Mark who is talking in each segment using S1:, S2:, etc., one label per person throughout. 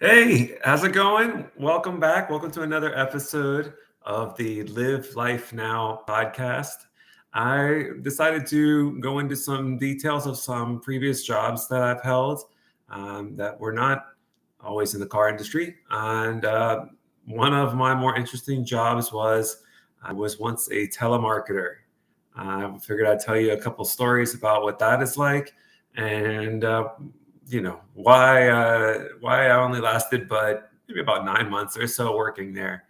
S1: Hey, how's it going? Welcome back. Welcome to another episode of the Live Life Now podcast. I decided to go into some details of some previous jobs that I've held that were not always in the car industry. And one of my more interesting jobs was I was once a telemarketer. I figured I'd tell you a couple stories about what that is like and why I only lasted but maybe about 9 months or so working there.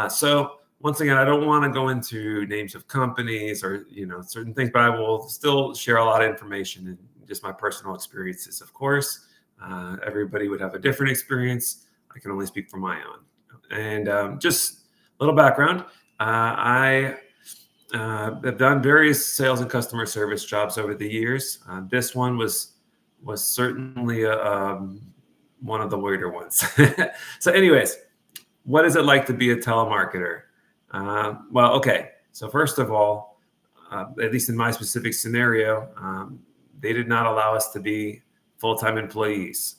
S1: So once again, I don't want to go into names of companies or certain things, but I will still share a lot of information and just my personal experiences. Of course, everybody would have a different experience. I can only speak for my own. And just a little background: I have done various sales and customer service jobs over the years. This one was certainly one of the weirder ones. So, anyways, what is it like to be a telemarketer? Okay. So first of all, at least in my specific scenario, they did not allow us to be full-time employees.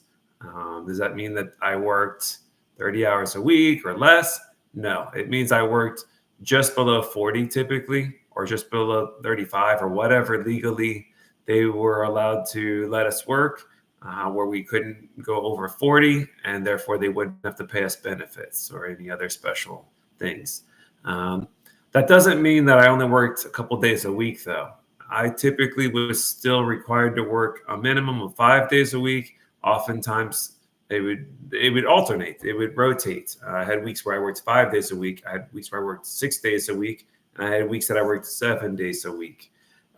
S1: Does that mean that I worked 30 hours a week or less? No, it means I worked just below 40 typically, or just below 35 or whatever legally they were allowed to let us work, where we couldn't go over 40, and therefore they wouldn't have to pay us benefits or any other special things. That doesn't mean that I only worked a couple days a week, though. I typically was still required to work a minimum of 5 days a week. Oftentimes, it would alternate. It would rotate. I had weeks where I worked 5 days a week. I had weeks where I worked 6 days a week, and I had weeks that I worked 7 days a week.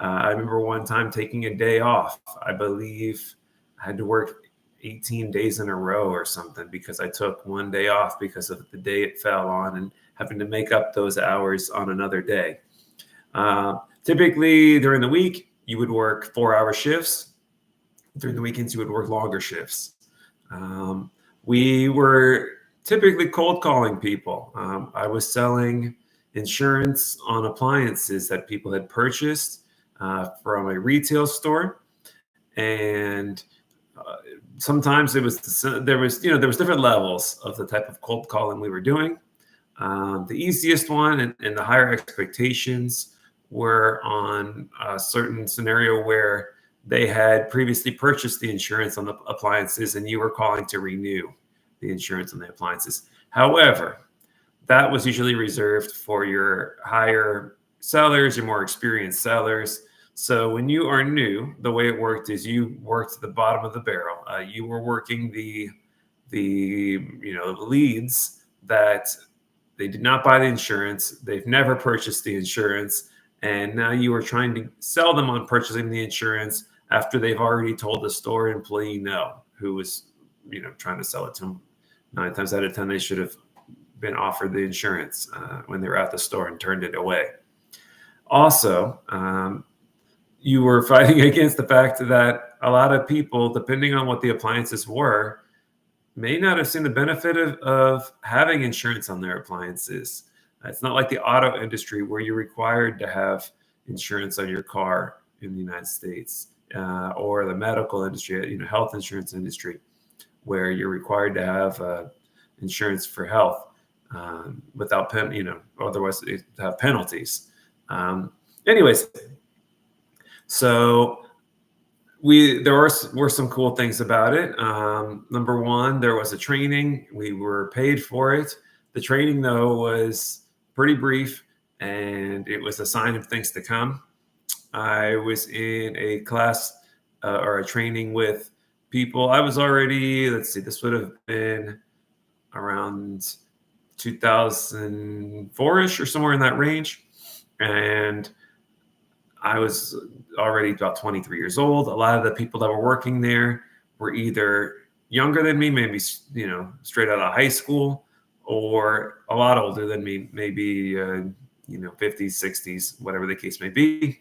S1: I remember one time taking a day off. I believe I had to work 18 days in a row or something because I took one day off because of the day it fell on and having to make up those hours on another day. Typically, during the week, you would work 4-hour shifts. During the weekends, you would work longer shifts. We were typically cold calling people. I was selling insurance on appliances that people had purchased from a retail store, and sometimes there was different levels of the type of cold calling we were doing. The easiest one and the higher expectations were on a certain scenario where they had previously purchased the insurance on the appliances and you were calling to renew the insurance on the appliances. However, that was usually reserved for your higher sellers, your more experienced sellers. So when you are new, the way it worked is you worked at the bottom of the barrel. You were working the leads that they did not buy the insurance. They've never purchased the insurance. And now you are trying to sell them on purchasing the insurance after they've already told the store employee no, who was, trying to sell it to them. 9 times out of 10, they should have been offered the insurance when they were at the store and turned it away. Also, you were fighting against the fact that a lot of people, depending on what the appliances were, may not have seen the benefit of having insurance on their appliances. It's not like the auto industry where you're required to have insurance on your car in the United States, or the medical industry, health insurance industry, where you're required to have insurance for health without otherwise have penalties. Anyways, so there were some cool things about it. Number one, there was a training. We were paid for it. The training, though, was pretty brief, and it was a sign of things to come. I was in a class or a training with people. I was already, this would have been around 2004-ish or somewhere in that range. And I was already about 23 years old. A lot of the people that were working there were either younger than me, maybe, straight out of high school, or a lot older than me, maybe, 50s, 60s, whatever the case may be.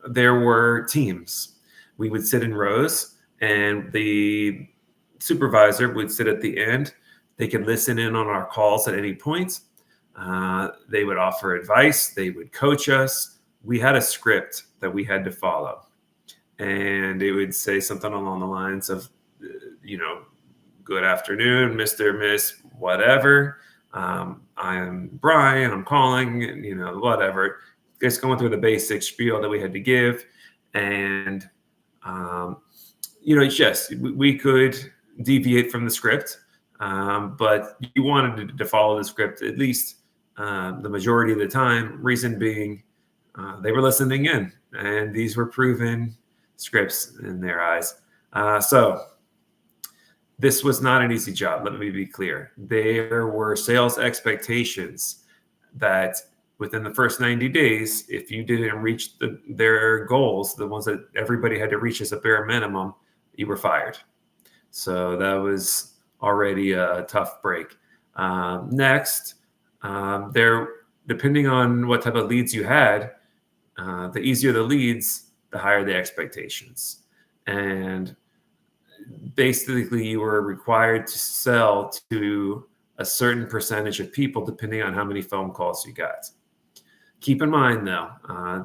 S1: There were teams. We would sit in rows, and the supervisor would sit at the end. They could listen in on our calls at any point. They would offer advice. They would coach us. We had a script that we had to follow, and it would say something along the lines of, good afternoon, Mr., Miss, whatever. I'm Brian, I'm calling, whatever. Just going through the basic spiel that we had to give. And, yes, we could deviate from the script, but you wanted to follow the script at least the majority of the time. Reason being, they were listening in, and these were proven scripts in their eyes. So this was not an easy job. Let me be clear. There were sales expectations that within the first 90 days, if you didn't reach their goals, the ones that everybody had to reach as a bare minimum, you were fired. So that was already a tough break. Next, depending on what type of leads you had, the easier the leads, the higher the expectations. And basically, you were required to sell to a certain percentage of people depending on how many phone calls you got. Keep in mind, though,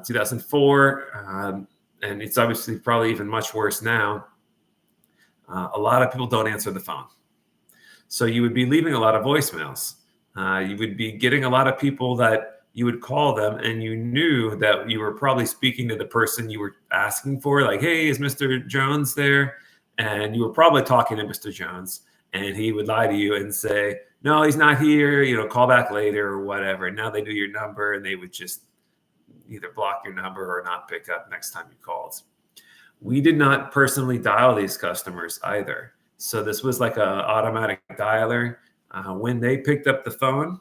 S1: 2004, and it's obviously probably even much worse now, a lot of people don't answer the phone. So you would be leaving a lot of voicemails. You would be getting a lot of people that you would call them, and you knew that you were probably speaking to the person you were asking for, like, hey, is Mr. Jones there? And you were probably talking to Mr. Jones, and he would lie to you and say, no, he's not here, call back later or whatever. And now they knew your number, and they would just either block your number or not pick up next time you called. We did not personally dial these customers either. So this was like an automatic dialer. When they picked up the phone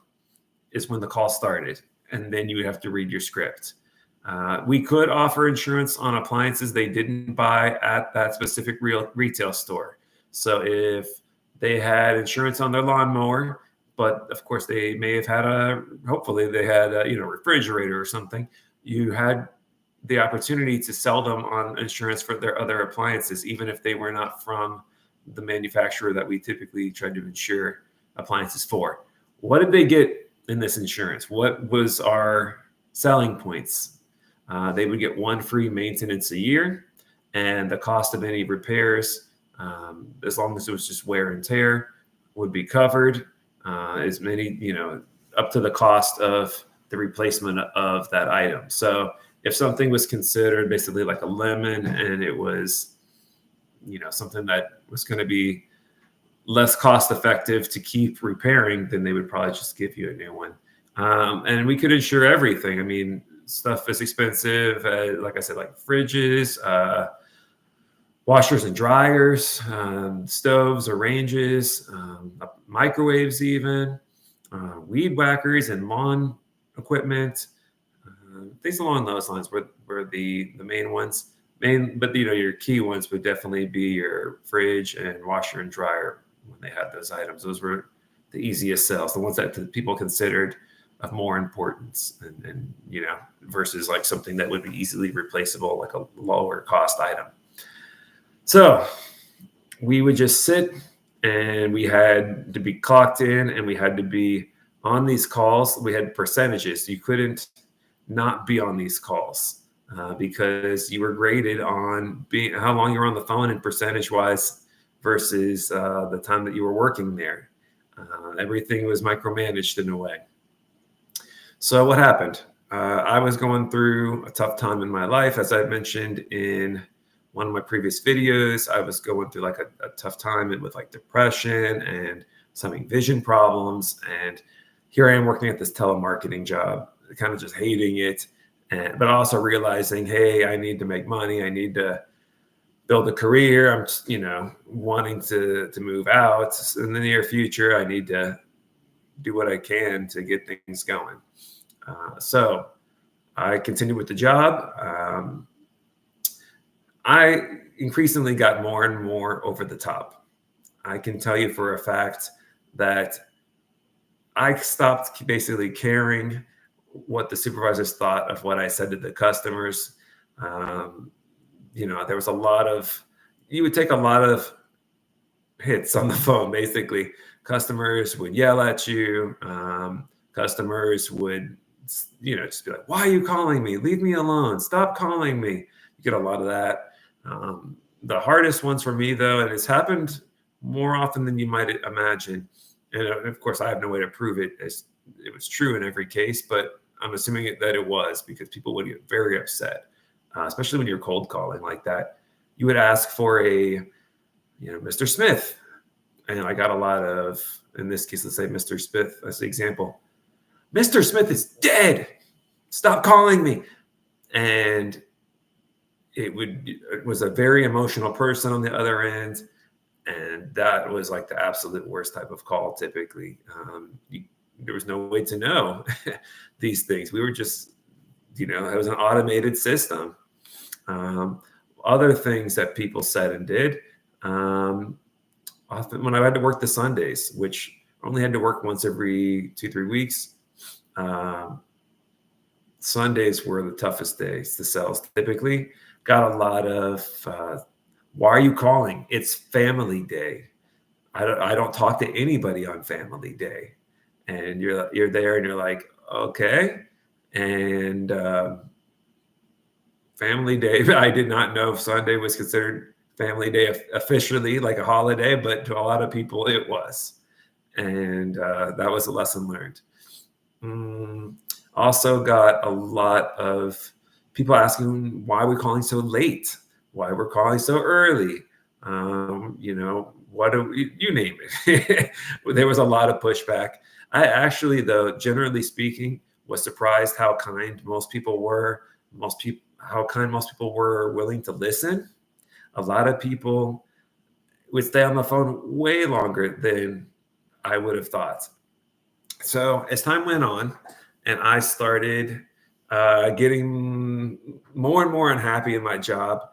S1: is when the call started, and then you would have to read your script. We could offer insurance on appliances they didn't buy at that specific retail store. So if they had insurance on their lawnmower, but of course they may have had hopefully they had a refrigerator or something, you had the opportunity to sell them on insurance for their other appliances, even if they were not from the manufacturer that we typically try to insure appliances for. What did they get in this insurance? What was our selling points? They would get one free maintenance a year, and the cost of any repairs, as long as it was just wear and tear, would be covered. As many, up to the cost of the replacement of that item. So if something was considered basically like a lemon, and it was, something that was going to be less cost effective to keep repairing, then they would probably just give you a new one. And we could insure everything. I mean, stuff is expensive, like I said, like fridges, washers and dryers, stoves or ranges, microwaves even, weed whackers and lawn equipment, things along those lines were the main ones. But your key ones would definitely be your fridge and washer and dryer when they had those items. Those were the easiest sales, the ones that people considered of more importance, and versus like something that would be easily replaceable, like a lower cost item. So we would just sit, and we had to be clocked in, and we had to be on these calls. We had percentages. You couldn't not be on these calls because you were graded on how long you were on the phone and percentage wise versus the time that you were working there. Everything was micromanaged in a way. So what happened? I was going through a tough time in my life. As I mentioned in one of my previous videos, I was going through like a tough time with like depression and some vision problems. And here I am working at this telemarketing job, kind of just hating it, but also realizing, hey, I need to make money. I need to build a career. I'm, wanting to move out in the near future. I need to do what I can to get things going. So I continued with the job. I increasingly got more and more over the top. I can tell you for a fact that I stopped basically caring what the supervisors thought of what I said to the customers. There was you would take a lot of hits on the phone, basically. Customers would yell at you. Customers would, just be like, why are you calling me? Leave me alone. Stop calling me. You get a lot of that. The hardest ones for me, though, and it's happened more often than you might imagine. And of course, I have no way to prove it as it was true in every case, but I'm assuming that it was, because people would get very upset, especially when you're cold calling like that. You would ask for Mr. Smith. And I got a lot of, in this case, let's say Mr. Smith as the example. Mr. Smith is dead. Stop calling me. And it was a very emotional person on the other end. And that was like the absolute worst type of call typically. There was no way to know these things. We were just, it was an automated system. Other things that people said and did, often when I had to work the Sundays, which I only had to work once every 2-3 weeks, Sundays were the toughest days to sales. Typically got a lot of, why are you calling? It's family day. I don't talk to anybody on family day. And you're there and you're like, okay. And family day, I did not know if Sunday was considered family day officially, like a holiday, but to a lot of people it was. And that was a lesson learned. Also got a lot of people asking why we're calling so late, why we're calling so early. What do you name it? There was a lot of pushback. I actually, though, generally speaking, was surprised how kind most people were. How kind most people were willing to listen. A lot of people would stay on the phone way longer than I would have thought. So as time went on and I started getting more and more unhappy in my job,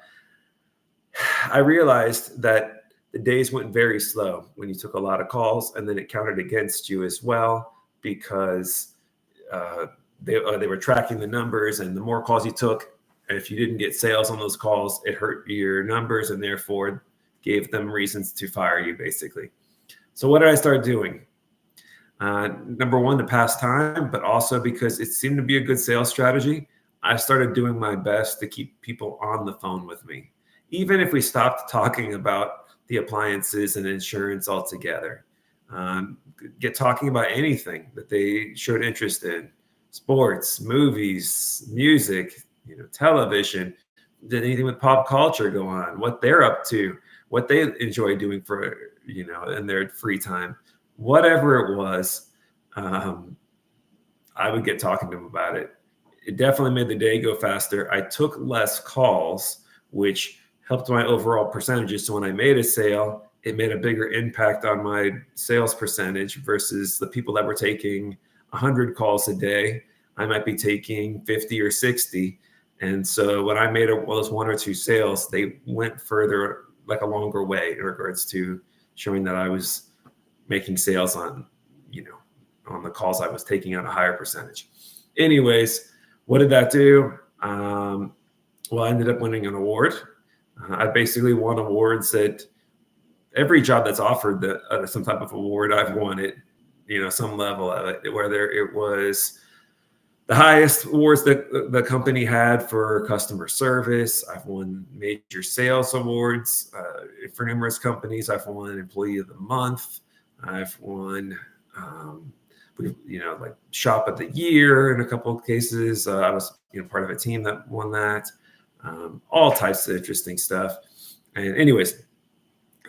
S1: I realized that the days went very slow when you took a lot of calls, and then it counted against you as well, because they were tracking the numbers, and the more calls you took, and if you didn't get sales on those calls, it hurt your numbers and therefore gave them reasons to fire you, basically. So what did I start doing? Number one, to pass time, but also because it seemed to be a good sales strategy, I started doing my best to keep people on the phone with me. Even if we stopped talking about the appliances and insurance altogether, get talking about anything that they showed interest in, sports, movies, music, television, did anything with pop culture go on, what they're up to, what they enjoy doing for, in their free time, whatever it was, I would get talking to them about it. It definitely made the day go faster. I took less calls, which helped my overall percentages. So when I made a sale, it made a bigger impact on my sales percentage versus the people that were taking 100 calls a day. I might be taking 50 or 60. And so when I made those 1 or 2 sales, they went further, like a longer way in regards to showing that I was making sales on, on the calls I was taking on a higher percentage. Anyways, what did that do? Well, I ended up winning an award. I basically won awards at every job that's offered some type of award. I've won it, some level of it, whether it was the highest awards that the company had for customer service. I've won major sales awards for numerous companies. I've won Employee of the Month. I've won, like Shop of the Year in a couple of cases. I was, part of a team that won that. All types of interesting stuff. And anyways,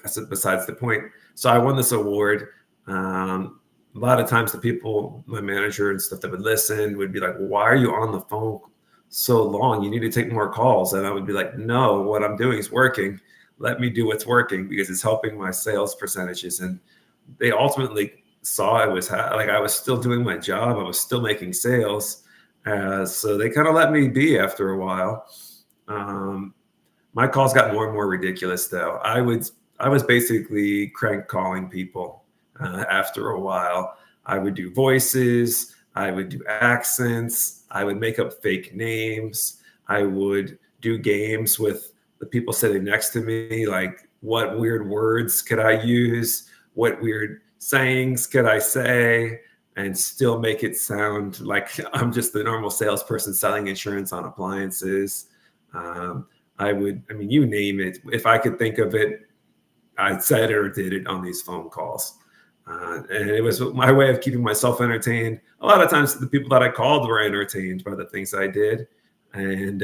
S1: that's besides the point. So I won this award. A lot of times the people, my manager and stuff that would listen would be like, why are you on the phone so long? You need to take more calls. And I would be like, no, what I'm doing is working. Let me do what's working because it's helping my sales percentages. And they ultimately saw I was still doing my job. I was still making sales. So they kind of let me be after a while. My calls got more and more ridiculous though. I was basically crank calling people. After a while, I would do voices, I would do accents, I would make up fake names, I would do games with the people sitting next to me, like what weird words could I use, what weird sayings could I say, and still make it sound like I'm just the normal salesperson selling insurance on appliances. You name it. If I could think of it, I said it or did it on these phone calls. And it was my way of keeping myself entertained. A lot of times the people that I called were entertained by the things I did. And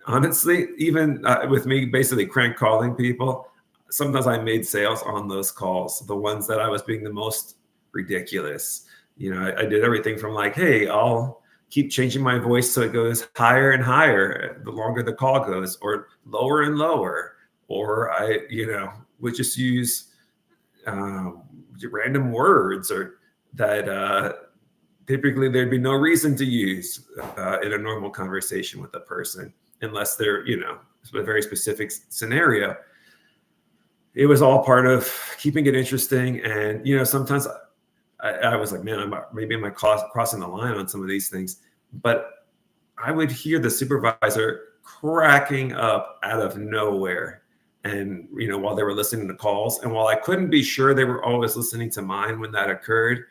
S1: honestly, even with me basically crank calling people, sometimes I made sales on those calls, the ones that I was being the most ridiculous. I did everything from like, hey, I'll keep changing my voice so it goes higher and higher the longer the call goes, or lower and lower. Or I, would just use random words or that typically there'd be no reason to use in a normal conversation with a person unless they're, a very specific scenario. It was all part of keeping it interesting. And, sometimes I was like, man, maybe am I crossing the line on some of these things? But I would hear the supervisor cracking up out of nowhere. And, while they were listening to calls, and while I couldn't be sure they were always listening to mine when that occurred,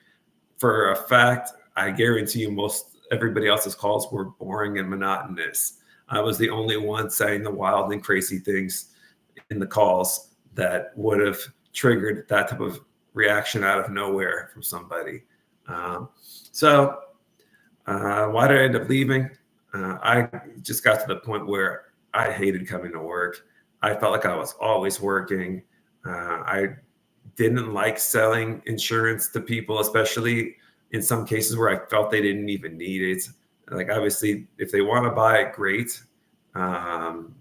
S1: for a fact, I guarantee you most everybody else's calls were boring and monotonous. I was the only one saying the wild and crazy things in the calls that would have triggered that type of reaction out of nowhere from somebody. So why did I end up leaving? I just got to the point where I hated coming to work. I felt like I was always working. I didn't like selling insurance to people, especially in some cases where I felt they didn't even need it. Like, obviously, if they want to buy it, great. Good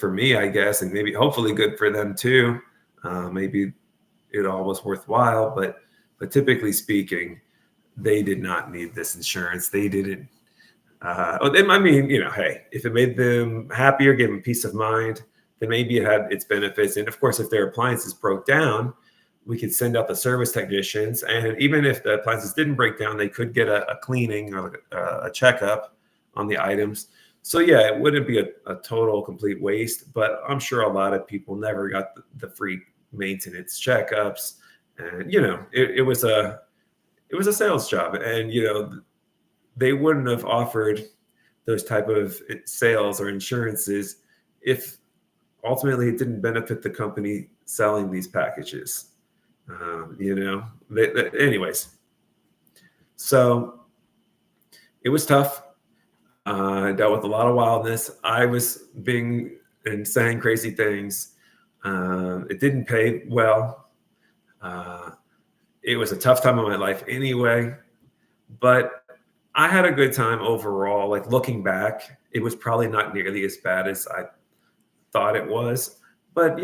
S1: for me, I guess, and maybe hopefully good for them too. Maybe it all was worthwhile, but typically speaking, they did not need this insurance. They didn't. Hey, if it made them happier, gave them peace of mind, then maybe it had its benefits. And of course, if their appliances broke down, we could send out the service technicians. And even if the appliances didn't break down, they could get a cleaning or a checkup on the items. So yeah, it wouldn't be a total complete waste, but I'm sure a lot of people never got the free maintenance checkups. And, it was a sales job. And, they wouldn't have offered those type of sales or insurances if ultimately it didn't benefit the company selling these packages. Anyways, so it was tough. I dealt with a lot of wildness. I was being and saying crazy things. It didn't pay well. It was a tough time of my life anyway, but I had a good time overall. Like, looking back, it was probably not nearly as bad as I thought it was. But,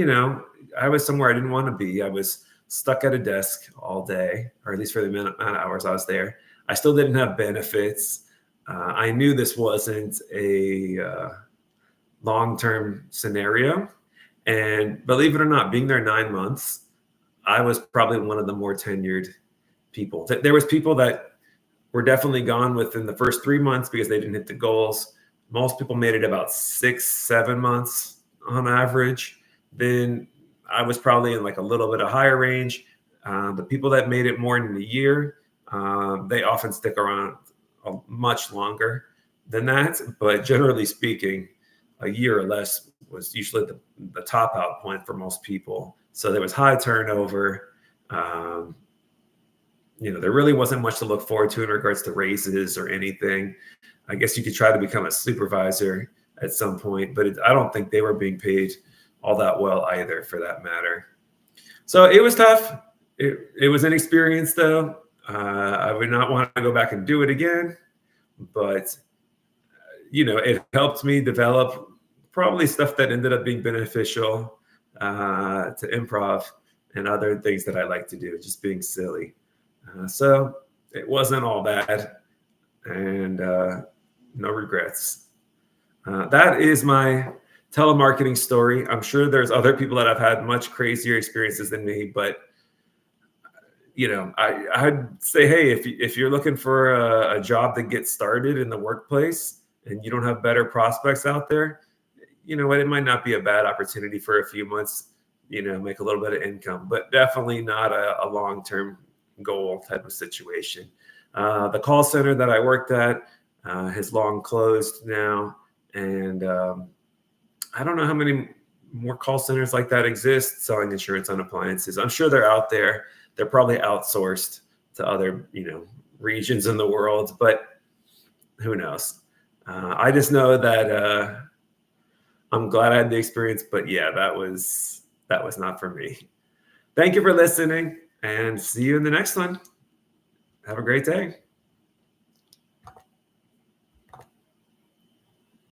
S1: I was somewhere I didn't want to be. I was stuck at a desk all day, or at least for the amount of hours I was there. I still didn't have benefits. I knew this wasn't a long-term scenario. And believe it or not, being there 9 months, I was probably one of the more tenured people. There was people that were definitely gone within the first 3 months because they didn't hit the goals. Most people made it about 6-7 months on average. Then I was probably in like a little bit of higher range. The people that made it more than a year, they often stick around much longer than that. But generally speaking, a year or less was usually the top out point for most people. So there was high turnover. There really wasn't much to look forward to in regards to raises or anything. I guess you could try to become a supervisor at some point, but I don't think they were being paid all that well either, for that matter. So it was tough. It was an experience, though. I would not want to go back and do it again, but it helped me develop probably stuff that ended up being beneficial to improv and other things that I like to do, just being silly. So it wasn't all bad, and no regrets. That is my telemarketing story. I'm sure there's other people that have had much crazier experiences than me, but I'd say, hey, if you're looking for a job to get started in the workplace and you don't have better prospects out there, it might not be a bad opportunity for a few months, make a little bit of income, but definitely not a long-term goal type of situation. The call center that I worked at has long closed now, and I don't know how many more call centers like that exist selling insurance on appliances. I'm sure they're out there. They're probably outsourced to other, regions in the world, but who knows? I just know that I'm glad I had the experience, but yeah, that was not for me. Thank you for listening, and see you in the next one. Have a great day.